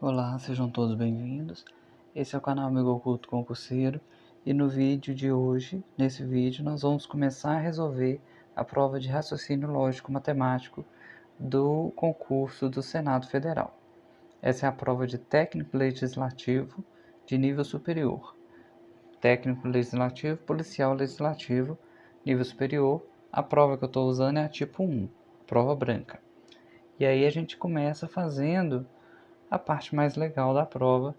Olá, sejam todos bem-vindos. Esse é o canal Amigo Oculto Concurseiro e no vídeo de hoje, nesse vídeo, nós vamos começar a resolver a prova de raciocínio lógico matemático do concurso do Senado Federal. Essa é a prova de técnico legislativo de nível superior. Técnico legislativo, policial legislativo, nível superior. A prova que eu estou usando é a tipo 1, prova branca. E aí a gente começa fazendo a parte mais legal da prova,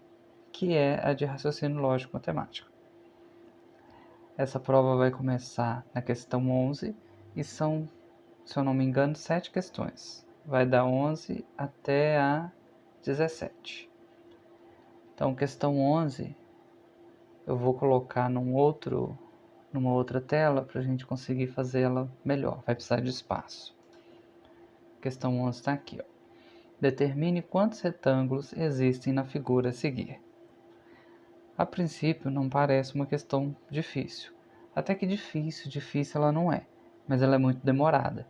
que é a de raciocínio lógico matemático. Essa prova vai começar na questão 11 e são, se eu não me engano, 7 questões. Vai da 11 até a 17. Então, questão 11 eu vou colocar numa outra tela para a gente conseguir fazê-la melhor. Vai precisar de espaço. Questão 11 está aqui, ó. Determine quantos retângulos existem na figura a seguir. A princípio não parece uma questão difícil. Até que difícil ela não é, mas ela é muito demorada.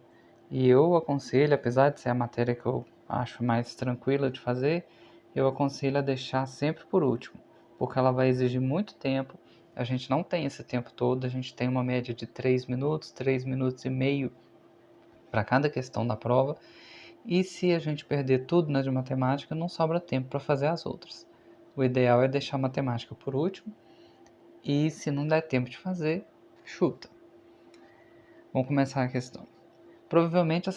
E eu aconselho, apesar de ser a matéria que eu acho mais tranquila de fazer, eu aconselho a deixar sempre por último, porque ela vai exigir muito tempo. A gente não tem esse tempo todo, a gente tem uma média de 3 minutos, 3 minutos e meio para cada questão da prova. E se a gente perder tudo na de matemática, não sobra tempo para fazer as outras. O ideal é deixar a matemática por último e, se não der tempo de fazer, chuta. Vamos começar a questão. Provavelmente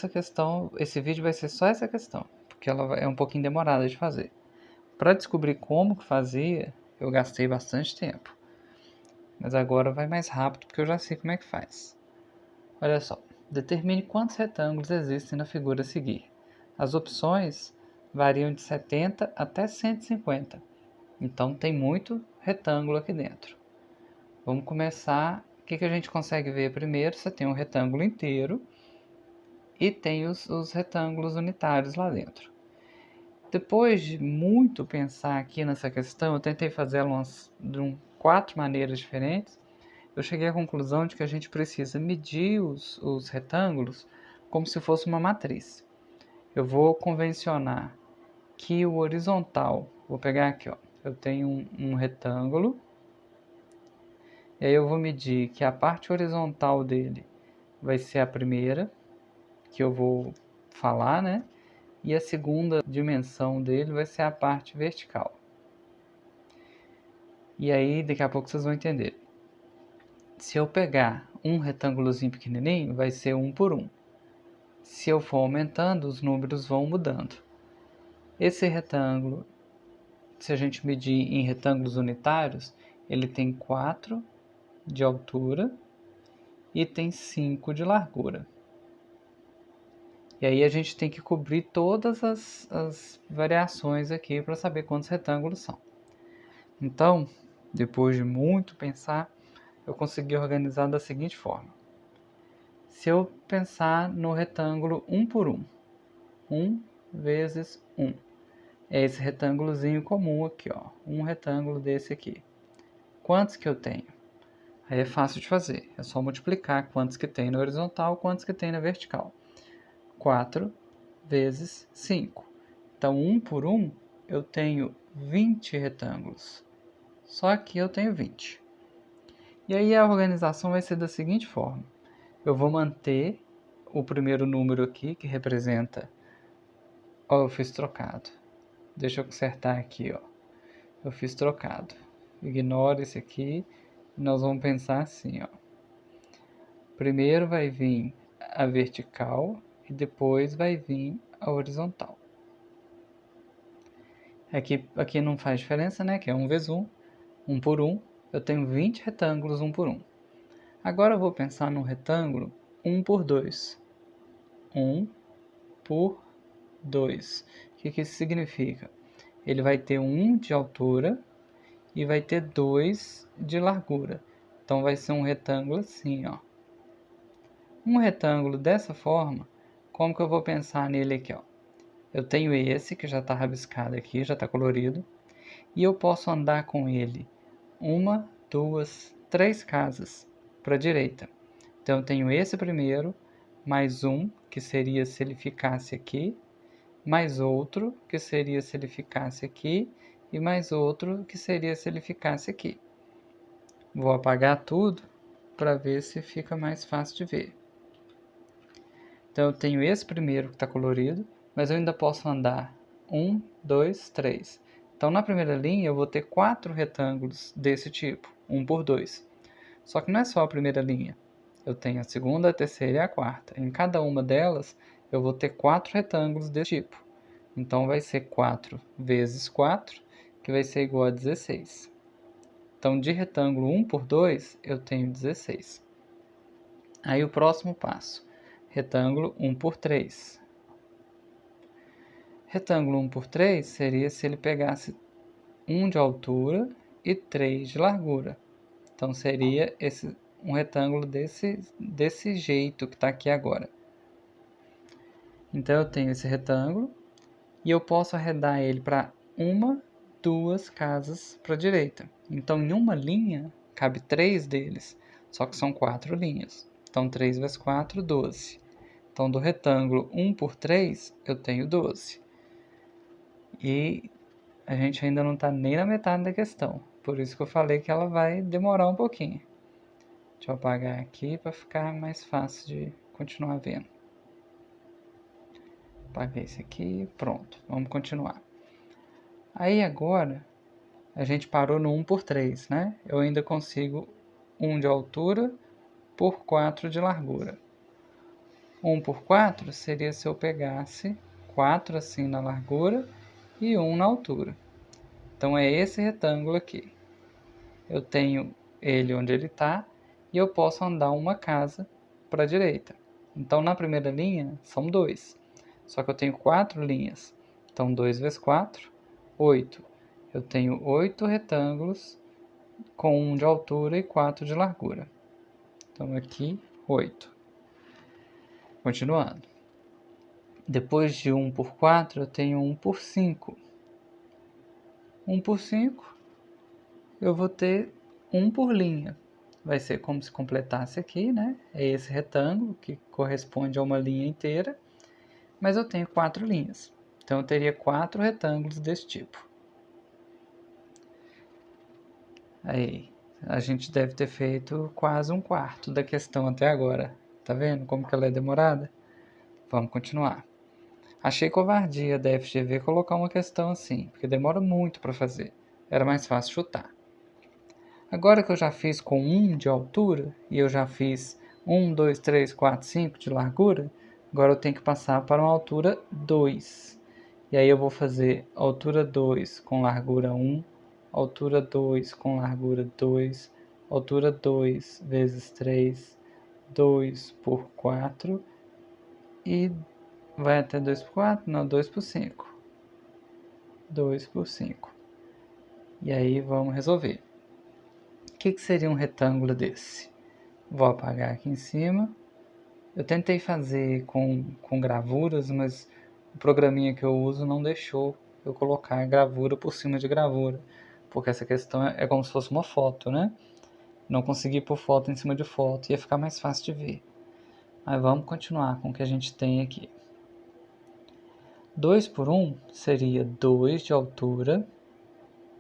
esse vídeo vai ser só essa questão, porque ela é um pouquinho demorada de fazer. Para descobrir como que fazia, eu gastei bastante tempo. Mas agora vai mais rápido, porque eu já sei como é que faz. Olha só, determine quantos retângulos existem na figura a seguir. As opções variam de 70 até 150. Então tem muito retângulo aqui dentro. Vamos começar. O que a gente consegue ver primeiro? Você tem um retângulo inteiro e tem os retângulos unitários lá dentro. Depois de muito pensar aqui nessa questão, eu tentei fazer ela de 4 maneiras diferentes. Eu cheguei à conclusão de que a gente precisa medir os retângulos como se fosse uma matriz. Eu vou convencionar que o horizontal, vou pegar aqui, ó, eu tenho um retângulo, e aí eu vou medir que a parte horizontal dele vai ser a primeira, que eu vou falar, né? E a segunda dimensão dele vai ser a parte vertical. E aí, daqui a pouco vocês vão entender. Se eu pegar um retângulozinho pequenininho, vai ser 1 por 1. Se eu for aumentando, os números vão mudando. Esse retângulo, se a gente medir em retângulos unitários, ele tem 4 de altura e tem 5 de largura. E aí a gente tem que cobrir todas as variações aqui para saber quantos retângulos são. Então, depois de muito pensar, eu consegui organizar da seguinte forma. Se eu pensar no retângulo 1 por 1, 1 vezes 1, é esse retângulozinho comum aqui, ó, um retângulo desse aqui. Quantos que eu tenho? Aí é fácil de fazer, é só multiplicar quantos que tem na horizontal, quantos que tem na vertical. 4 vezes 5. Então, 1 por 1, eu tenho 20 retângulos. Só que eu tenho 20. E aí a organização vai ser da seguinte forma. Eu vou manter o primeiro número aqui, que representa... Ó, eu fiz trocado. Deixa eu consertar aqui, ó. Eu fiz trocado. Ignora esse aqui. Nós vamos pensar assim, ó. Primeiro vai vir a vertical e depois vai vir a horizontal. Aqui não faz diferença, né? Que é 1 vezes 1, 1 por 1. Eu tenho 20 retângulos 1 por 1. Agora eu vou pensar num retângulo 1 por 2. 1 por 2. O que isso significa? Ele vai ter 1 de altura e vai ter 2 de largura. Então vai ser um retângulo assim, ó. Um retângulo dessa forma, como que eu vou pensar nele aqui, ó? Eu tenho esse que já está rabiscado aqui, já está colorido, e eu posso andar com ele 1, 2, 3 casas para a direita. Então eu tenho esse primeiro, mais um, que seria se ele ficasse aqui, mais outro, que seria se ele ficasse aqui, e mais outro, que seria se ele ficasse aqui. Vou apagar tudo para ver se fica mais fácil de ver. Então eu tenho esse primeiro que está colorido, mas eu ainda posso andar 1, 2, 3. Então na primeira linha eu vou ter 4 retângulos desse tipo, 1 por 2. Só que não é só a primeira linha. Eu tenho a segunda, a terceira e a quarta. Em cada uma delas eu vou ter 4 retângulos desse tipo. Então vai ser 4 vezes 4, que vai ser igual a 16. Então de retângulo 1 por 2 eu tenho 16. Aí o próximo passo, retângulo 1 por 3. Retângulo 1 por 3 seria se ele pegasse 1 de altura e 3 de largura. Então seria um retângulo desse jeito que está aqui agora. Então eu tenho esse retângulo e eu posso arredar ele para 1, 2 casas para a direita. Então em uma linha cabe 3 deles, só que são 4 linhas. Então 3 vezes 4, 12. Então do retângulo 1 por 3 eu tenho 12. E a gente ainda não está nem na metade da questão. Por isso que eu falei que ela vai demorar um pouquinho. Deixa eu apagar aqui para ficar mais fácil de continuar vendo. Apaguei esse aqui, pronto. Vamos continuar. Aí agora, a gente parou no 1 por 3, né? Eu ainda consigo 1 de altura por 4 de largura. 1 por 4 seria se eu pegasse 4 assim na largura e 1 na altura. Então é esse retângulo aqui. Eu tenho ele onde ele está e eu posso andar uma casa para a direita. Então na primeira linha são 2, só que eu tenho 4 linhas. Então 2 vezes 4, 8. Eu tenho 8 retângulos com 1 de altura e 4 de largura. Então aqui 8. Continuando. Depois de 1 por 4 eu tenho 1 por 5. 1 por 5 eu vou ter 1 por linha. Vai ser como se completasse aqui, né? É esse retângulo que corresponde a uma linha inteira, mas eu tenho 4 linhas. Então eu teria 4 retângulos desse tipo. Aí, a gente deve ter feito quase um quarto da questão até agora. Tá vendo como que ela é demorada? Vamos continuar. Achei covardia da FGV colocar uma questão assim, porque demora muito para fazer. Era mais fácil chutar. Agora que eu já fiz com 1 de altura e eu já fiz 1, 2, 3, 4, 5 de largura, agora eu tenho que passar para uma altura 2. E aí eu vou fazer altura 2 com largura 1, altura 2 com largura 2, altura 2 vezes 3, 2 por 4 e vai até 2 por 4? Não, 2 por 5. 2 por 5. E aí vamos resolver. O que seria um retângulo desse? Vou apagar aqui em cima. Eu tentei fazer com gravuras, mas o programinha que eu uso não deixou eu colocar gravura por cima de gravura, porque essa questão é como se fosse uma foto, né? Não consegui pôr foto em cima de foto, ia ficar mais fácil de ver. Mas vamos continuar com o que a gente tem aqui. 2 por 1 seria 2 de altura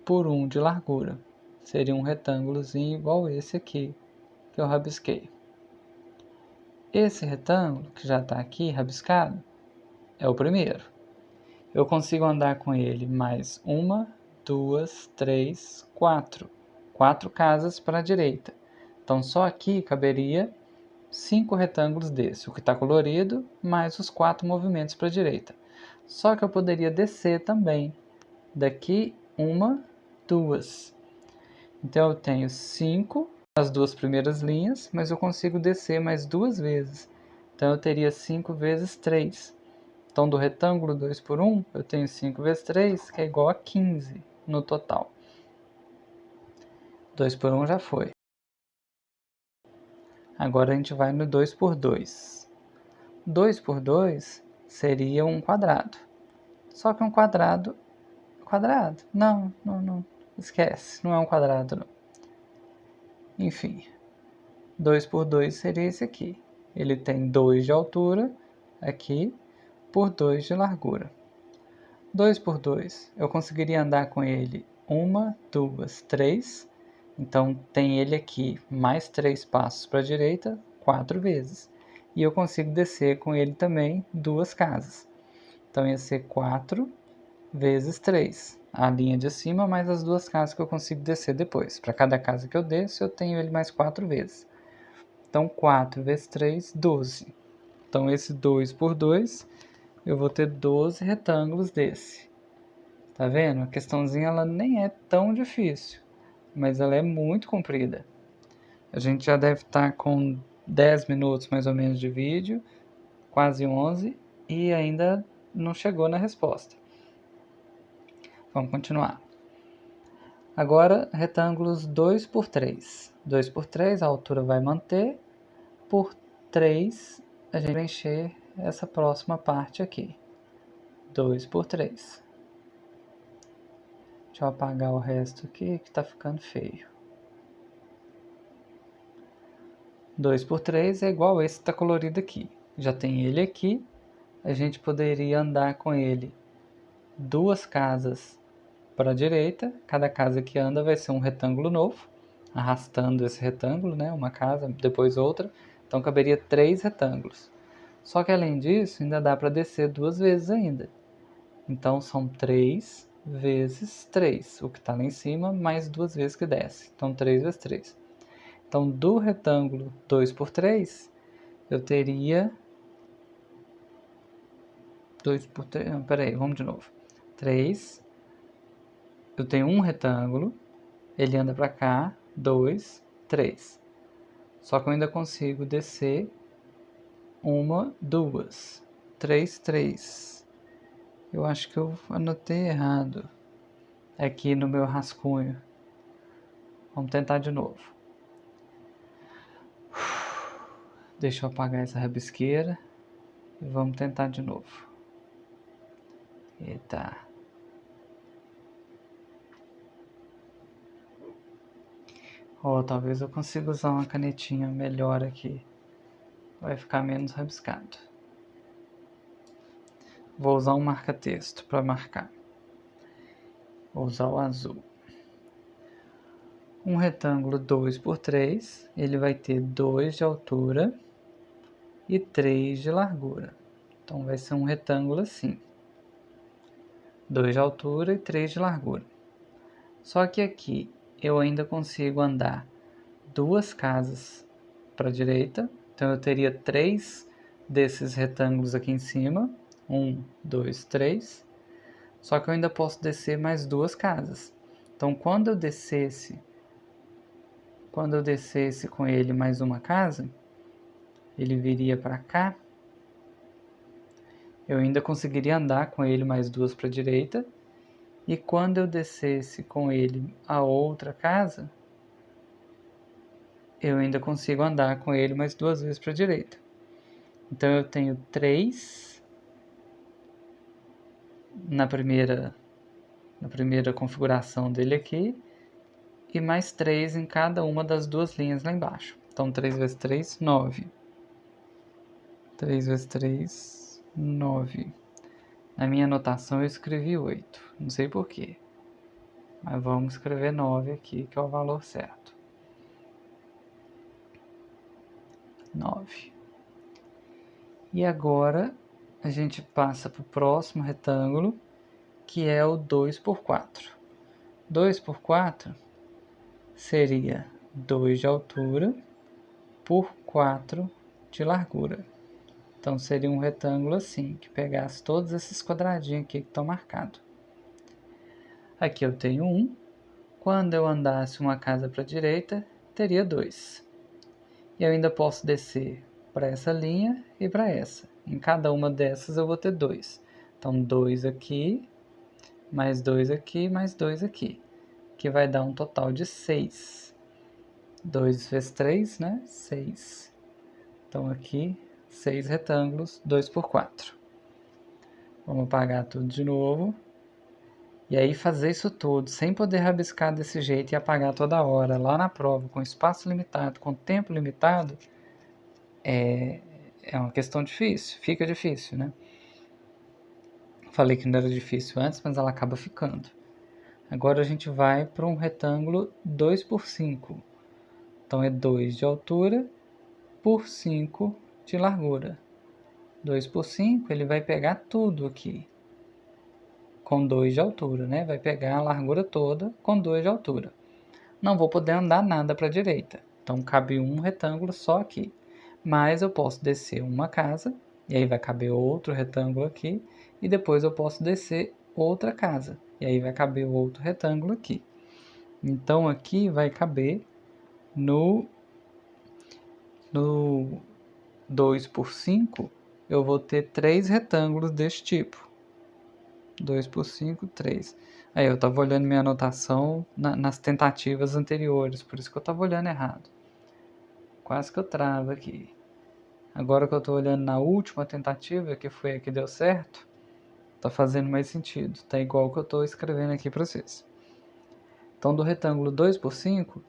por 1 de largura. Seria um retângulozinho igual esse aqui que eu rabisquei. Esse retângulo, que já está aqui rabiscado, é o primeiro. Eu consigo andar com ele mais 1, 2, 3, 4. 4 casas para a direita. Então só aqui caberia 5 retângulos desse, o que está colorido, mais os 4 movimentos para a direita. Só que eu poderia descer também. Daqui 1, 2. Então eu tenho 5 nas 2 primeiras linhas, mas eu consigo descer mais 2 vezes. Então eu teria 5 vezes 3. Então do retângulo 2 por 1, eu tenho 5 vezes 3, que é igual a 15 no total. 2 por 1 já foi. Agora a gente vai no 2 por 2. 2 por 2 seria um quadrado. Só que um quadrado... Quadrado? Não. Esquece, não é um quadrado não. Enfim, 2 por 2 seria esse aqui. Ele tem 2 de altura aqui por 2 de largura. 2 por 2, eu conseguiria andar com ele 1, 2, 3. Então, tem ele aqui mais 3 passos para a direita, 4 vezes. E eu consigo descer com ele também 2 casas. Então, ia ser 4 vezes 3. A linha de cima mais as 2 casas que eu consigo descer depois. Para cada casa que eu desço, eu tenho ele mais 4 vezes. Então, 4 vezes 3, 12. Então, esse 2 por 2, eu vou ter 12 retângulos desse. Tá vendo? A questãozinha ela nem é tão difícil, mas ela é muito comprida. A gente já deve estar com 10 minutos mais ou menos de vídeo, quase 11, e ainda não chegou na resposta. Vamos continuar. Agora, retângulos 2 por 3. 2 por 3, a altura vai manter. Por 3, a gente vai preencher essa próxima parte aqui. 2 por 3. Deixa eu apagar o resto aqui que tá ficando feio. 2 por 3 é igual esse que está colorido aqui. Já tem ele aqui. A gente poderia andar com ele 2 casas para a direita. Cada casa que anda vai ser um retângulo novo, arrastando esse retângulo, né? Uma casa, depois outra. Então caberia 3 retângulos. Só que além disso, ainda dá para descer 2 vezes ainda. Então são 3 vezes 3, o que está lá em cima, mais 2 vezes que desce. Então 3 vezes 3. Então do retângulo 2 por 3, eu teria 2 por 3, não, peraí, vamos de novo. 3, eu tenho um retângulo, ele anda para cá, 2, 3. Só que eu ainda consigo descer 1, 2, 3, 3. Eu acho que eu anotei errado aqui no meu rascunho. Vamos tentar de novo. Deixa eu apagar essa rabisqueira e vamos tentar de novo. Eita. Talvez eu consiga usar uma canetinha melhor aqui. Vai ficar menos rabiscado. Vou usar um marca-texto para marcar. Vou usar o azul. Um retângulo 2 por 3, ele vai ter 2 de altura e 3 de largura. Então vai ser um retângulo assim. 2 de altura e 3 de largura. Só que aqui eu ainda consigo andar 2 casas para a direita. Então eu teria 3 desses retângulos aqui em cima. 1, 2, 3. Só que eu ainda posso descer mais 2 casas. Então quando eu descesse com ele mais uma casa, ele viria para cá. Eu ainda conseguiria andar com ele mais 2 para a direita. E quando eu descesse com ele a outra casa, eu ainda consigo andar com ele mais 2 vezes para a direita. Então eu tenho 3 na primeira configuração dele aqui e mais 3 em cada uma das 2 linhas lá embaixo. Então 3 vezes 3, 9. 3 vezes 3, 9. Na minha anotação eu escrevi 8, não sei porquê. Mas vamos escrever 9 aqui, que é o valor certo. 9. E agora a gente passa para o próximo retângulo, que é o 2 por 4. 2 por 4 seria 2 de altura por 4 de largura. Então seria um retângulo assim, que pegasse todos esses quadradinhos aqui que estão marcados. Aqui eu tenho 1. Quando eu andasse uma casa para a direita, teria 2. E eu ainda posso descer para essa linha e para essa. Em cada uma dessas eu vou ter 2. Então 2 aqui, mais 2 aqui, mais 2 aqui. Que vai dar um total de 6. 2 vezes 3, né? 6. Então aqui, 6 retângulos, 2 por 4. Vamos apagar tudo de novo. E aí fazer isso tudo, sem poder rabiscar desse jeito e apagar toda hora, lá na prova, com espaço limitado, com tempo limitado, é uma questão difícil, fica difícil, né? Falei que não era difícil antes, mas ela acaba ficando. Agora a gente vai para um retângulo 2 por 5. Então é 2 de altura por 5 de largura. 2 por 5, ele vai pegar tudo aqui com 2 de altura, né? Vai pegar a largura toda com 2 de altura. Não vou poder andar nada para a direita, então cabe um retângulo só aqui. Mas eu posso descer uma casa, e aí vai caber outro retângulo aqui, e depois eu posso descer outra casa, e aí vai caber outro retângulo aqui. Então aqui vai caber no 2 por 5, eu vou ter 3 retângulos desse tipo. 2 por 5, 3. Aí eu estava olhando minha anotação nas tentativas anteriores, por isso que eu estava olhando errado. Quase que eu travo aqui. Agora que eu estou olhando na última tentativa, que foi a que deu certo, está fazendo mais sentido. Está igual o que eu estou escrevendo aqui para vocês. Então, do retângulo 2 por 5,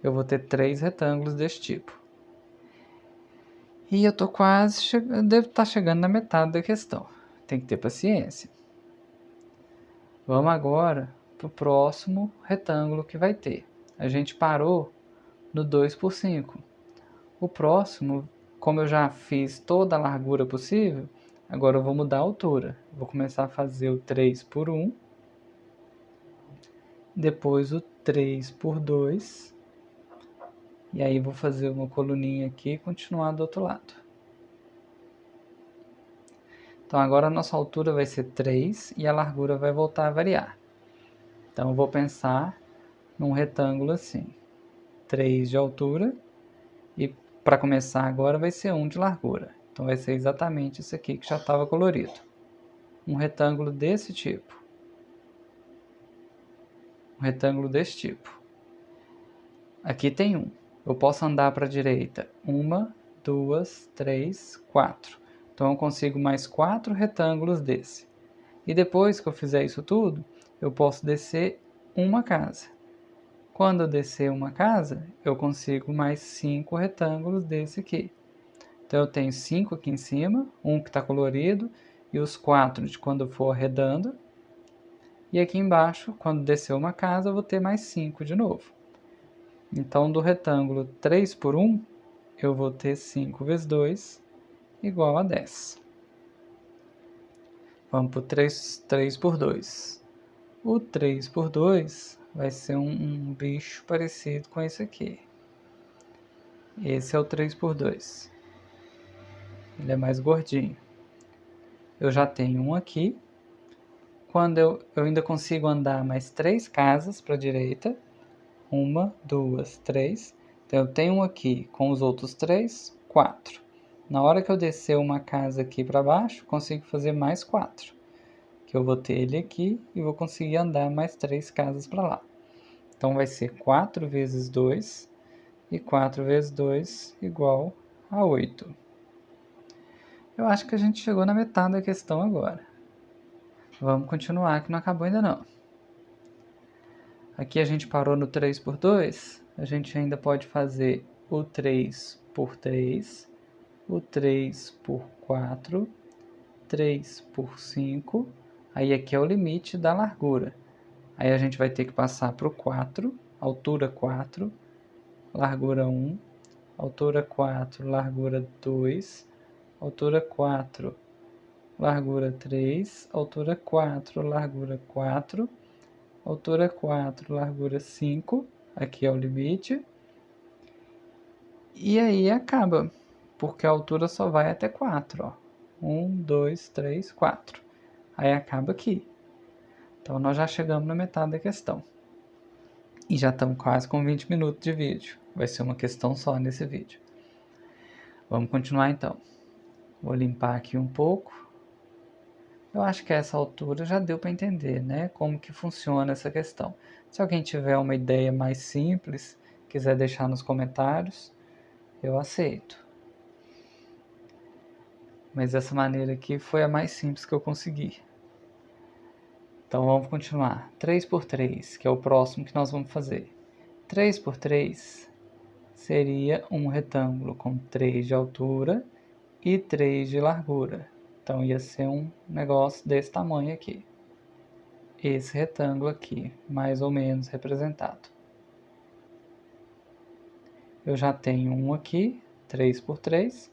eu vou ter 3 retângulos desse tipo. E eu estou quase chegando, devo estar chegando na metade da questão. Tem que ter paciência. Vamos agora para o próximo retângulo que vai ter. A gente parou no 2 por 5. O próximo, como eu já fiz toda a largura possível, agora eu vou mudar a altura. Vou começar a fazer o 3 por 1, depois o 3 por 2, e aí vou fazer uma coluninha aqui e continuar do outro lado. Então agora a nossa altura vai ser 3 e a largura vai voltar a variar. Então eu vou pensar num retângulo assim, 3 de altura, e para começar agora vai ser 1 de largura. Então vai ser exatamente isso aqui que já estava colorido. Um retângulo desse tipo. Um retângulo desse tipo. Aqui tem um. Eu posso andar para a direita. 1, 2, 3, 4. Então eu consigo mais 4 retângulos desse. E depois que eu fizer isso tudo, eu posso descer uma casa. Quando eu descer uma casa, eu consigo mais 5 retângulos desse aqui. Então eu tenho 5 aqui em cima, um que está colorido, e os 4 de quando eu for arredando. E aqui embaixo, quando descer uma casa, eu vou ter mais 5 de novo. Então, do retângulo 3 por 1, eu vou ter 5 vezes 2, igual a 10. Vamos para o 3 por 2. O 3 por 2 vai ser um bicho parecido com esse aqui. Esse é o 3 por 2. Ele é mais gordinho. Eu já tenho um aqui. Quando eu ainda consigo andar mais 3 casas para a direita. 1, 2, 3. Então eu tenho um aqui com os outros 3, 4. Na hora que eu descer uma casa aqui para baixo, consigo fazer mais 4. Que eu vou ter ele aqui e vou conseguir andar mais 3 casas para lá. Então vai ser 4 vezes 2 e 4 vezes 2 igual a 8. Eu acho que a gente chegou na metade da questão agora. Vamos continuar que não acabou ainda não. Aqui a gente parou no 3 por 2, a gente ainda pode fazer o 3 por 3, o 3 por 4, 3 por 5, aí aqui é o limite da largura. Aí a gente vai ter que passar para o 4, altura 4, largura 1, altura 4, largura 2, altura 4, largura 3, altura 4, largura 4, altura 4, largura 5, aqui é o limite. E aí acaba, porque a altura só vai até 4, ó. 1, 2, 3, 4. Aí acaba aqui. Então nós já chegamos na metade da questão. E já estamos quase com 20 minutos de vídeo. Vai ser uma questão só nesse vídeo. Vamos continuar então. Vou limpar aqui um pouco. Eu acho que a essa altura já deu para entender, né, como que funciona essa questão. Se alguém tiver uma ideia mais simples, quiser deixar nos comentários, eu aceito. Mas essa maneira aqui foi a mais simples que eu consegui. Então vamos continuar. 3 por 3, que é o próximo que nós vamos fazer. 3 por 3 seria um retângulo com 3 de altura e 3 de largura. Então ia ser um negócio desse tamanho aqui. Esse retângulo aqui, mais ou menos representado. Eu já tenho um aqui, 3 por 3.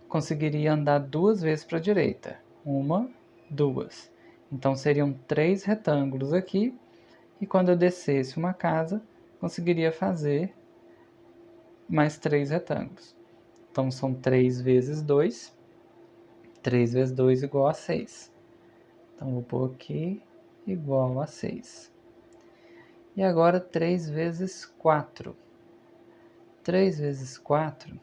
Conseguiria andar 2 vezes para a direita. 1, 2. Então seriam 3 retângulos aqui. E quando eu descesse uma casa, conseguiria fazer mais 3 retângulos. Então são 3 vezes 2. 3 vezes 2 igual a 6. Então vou pôr aqui igual a 6. E agora 3 vezes 4. 3 vezes 4.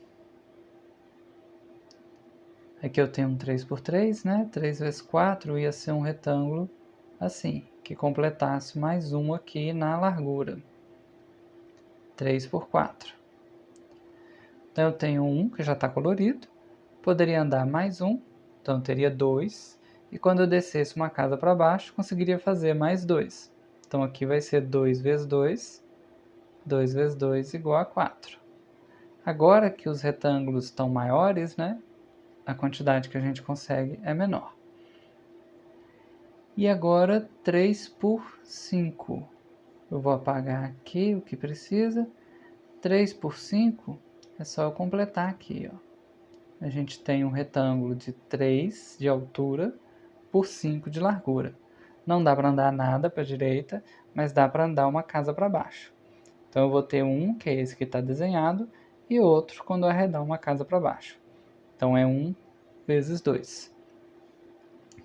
Aqui eu tenho um 3 por 3, né? 3 vezes 4 ia ser um retângulo assim, que completasse mais um aqui na largura. 3 por 4. Então eu tenho um que já está colorido. Poderia andar mais um, então eu teria 2. E quando eu descesse uma casa para baixo, conseguiria fazer mais 2. Então aqui vai ser 2 vezes 2. 2 vezes 2 igual a 4. Agora que os retângulos estão maiores, né? A quantidade que a gente consegue é menor. E agora 3 por 5. Eu vou apagar aqui o que precisa. 3 por 5 é só eu completar aqui, ó. A gente tem um retângulo de 3 de altura por 5 de largura. Não dá para andar nada para a direita, mas dá para andar uma casa para baixo. Então eu vou ter um, que é esse que está desenhado, e outro quando eu arredar uma casa para baixo. Então é 1 vezes 2,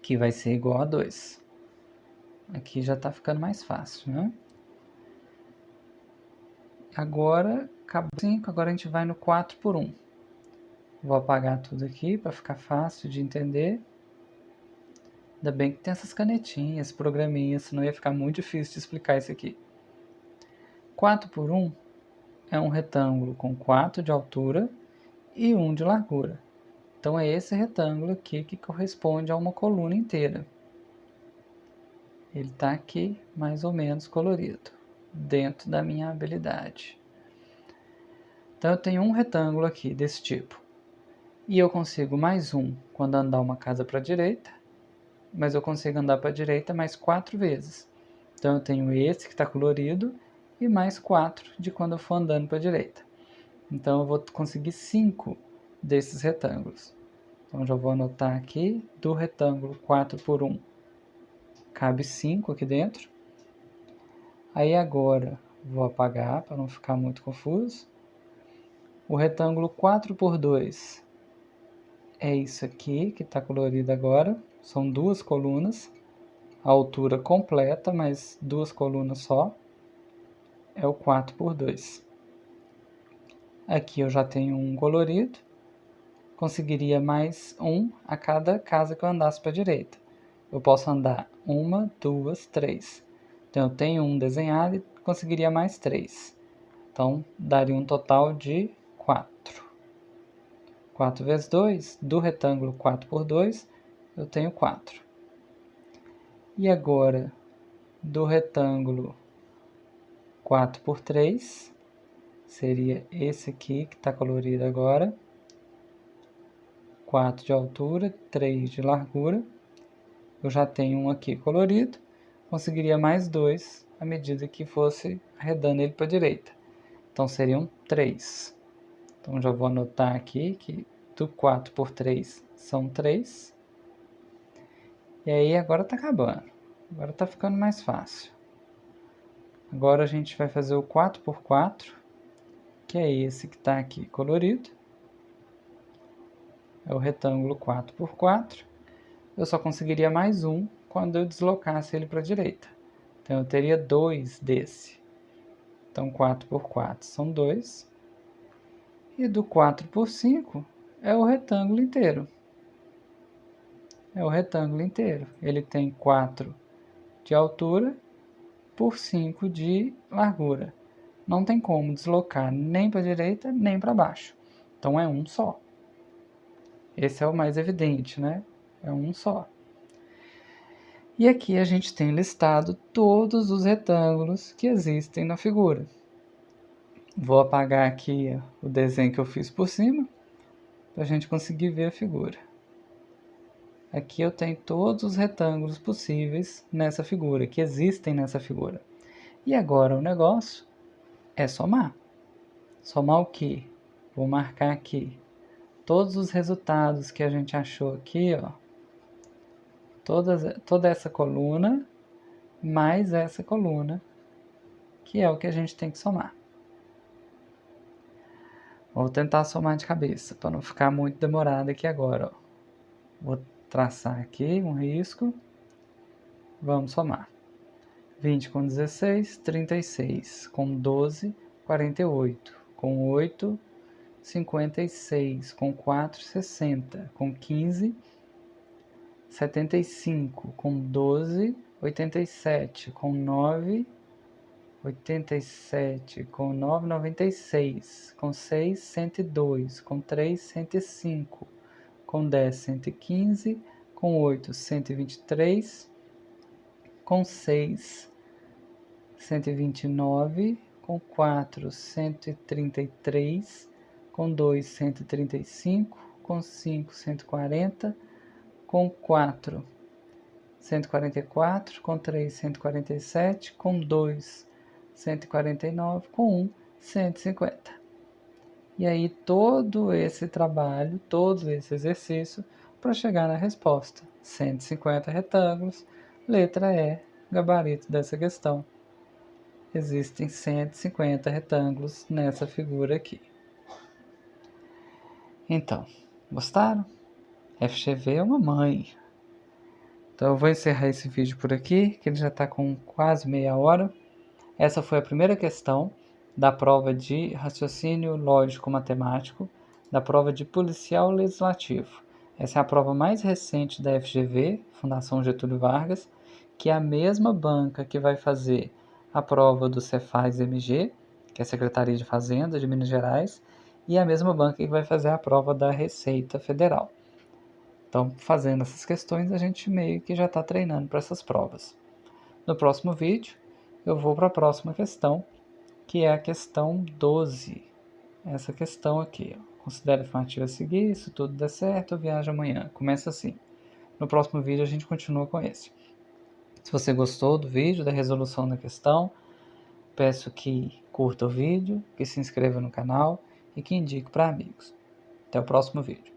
que vai ser igual a 2. Aqui já está ficando mais fácil, né? Agora, acabou 5, agora a gente vai no 4 por 1. Vou apagar tudo aqui para ficar fácil de entender. Ainda bem que tem essas canetinhas, programinhas, senão ia ficar muito difícil de explicar isso aqui. 4 por 1 é um retângulo com 4 de altura e 1 de largura. Então é esse retângulo aqui que corresponde a uma coluna inteira. Ele está aqui mais ou menos colorido, dentro da minha habilidade. Então eu tenho um retângulo aqui desse tipo. E eu consigo mais um quando andar uma casa para a direita, mas eu consigo andar para a direita mais 4 vezes. Então eu tenho esse que está colorido e mais 4 de quando eu for andando para a direita. Então eu vou conseguir 5 desses retângulos. Então já vou anotar aqui, do retângulo 4 por 1, cabe 5 aqui dentro. Aí agora vou apagar para não ficar muito confuso. O retângulo 4 por 2 é isso aqui que está colorido agora. São 2 colunas, a altura completa, mas 2 colunas só. É o 4 por 2. Aqui eu já tenho um colorido. Conseguiria mais um a cada casa que eu andasse para a direita. Eu posso andar 1, 2, 3. Então eu tenho um desenhado e conseguiria mais 3. Então daria um total de 4. 4 vezes 2, do retângulo 4 por 2, eu tenho 4. E agora, do retângulo 4 por 3, seria esse aqui que está colorido agora. 4 de altura, 3 de largura. Eu já tenho um aqui colorido. Conseguiria mais 2 à medida que fosse arredando ele para a direita. Então seriam 3. Então já vou anotar aqui que do 4 por 3 são 3. E aí agora está acabando. Agora está ficando mais fácil. Agora a gente vai fazer o 4 por 4, que é esse que está aqui colorido. É o retângulo 4 por 4. Eu só conseguiria mais um quando eu deslocasse ele para a direita. Então eu teria 2 desse. Então 4 por 4 são 2. E do 4 por 5 é o retângulo inteiro. É o retângulo inteiro. Ele tem 4 de altura por 5 de largura. Não tem como deslocar nem para a direita nem para baixo. Então é um só. Esse é o mais evidente, né? É um só. E aqui a gente tem listado todos os retângulos que existem na figura. Vou apagar aqui o desenho que eu fiz por cima, para a gente conseguir ver a figura. Aqui eu tenho todos os retângulos possíveis nessa figura, que existem nessa figura. E agora o negócio é somar. Somar o quê? Vou marcar aqui todos os resultados que a gente achou aqui, ó. Toda essa coluna, mais essa coluna, que é o que a gente tem que somar. Vou tentar somar de cabeça, para não ficar muito demorado aqui agora, ó. Vou traçar aqui um risco. Vamos somar. 20 com 16, 36. Com 12, 48. Com 8, 56. Com 4, 60. Com 15, 75. Com 12, 87. Com 9, 87. Com 9, 96. Com 6, 102. Com 3, 105. Com 10, 115. Com 8, 123. Com 6, 129, com 4, 133, com 2, 135, com 5, 140, com 4, 144, com 3, 147, com 2, 149, com 1, 150. E aí todo esse trabalho, todo esse exercício para chegar na resposta. 150 retângulos, letra E, gabarito dessa questão. Existem 150 retângulos nessa figura aqui. Então, gostaram? FGV é uma mãe. Então eu vou encerrar esse vídeo por aqui, que ele já está com quase meia hora. Essa foi a primeira questão da prova de raciocínio lógico matemático, da prova de policial legislativo. Essa é a prova mais recente da FGV, Fundação Getúlio Vargas, que é a mesma banca que vai fazer a prova do Cefaz-MG, que é a Secretaria de Fazenda de Minas Gerais, e a mesma banca que vai fazer a prova da Receita Federal. Então, fazendo essas questões, a gente meio que já está treinando para essas provas. No próximo vídeo, eu vou para a próxima questão, que é a questão 12. Essa questão aqui, ó. Considere a afirmativa a seguir, se tudo der certo, viaja amanhã. Começa assim. No próximo vídeo a gente continua com esse. Se você gostou do vídeo, da resolução da questão, peço que curta o vídeo, que se inscreva no canal e que indique para amigos. Até o próximo vídeo.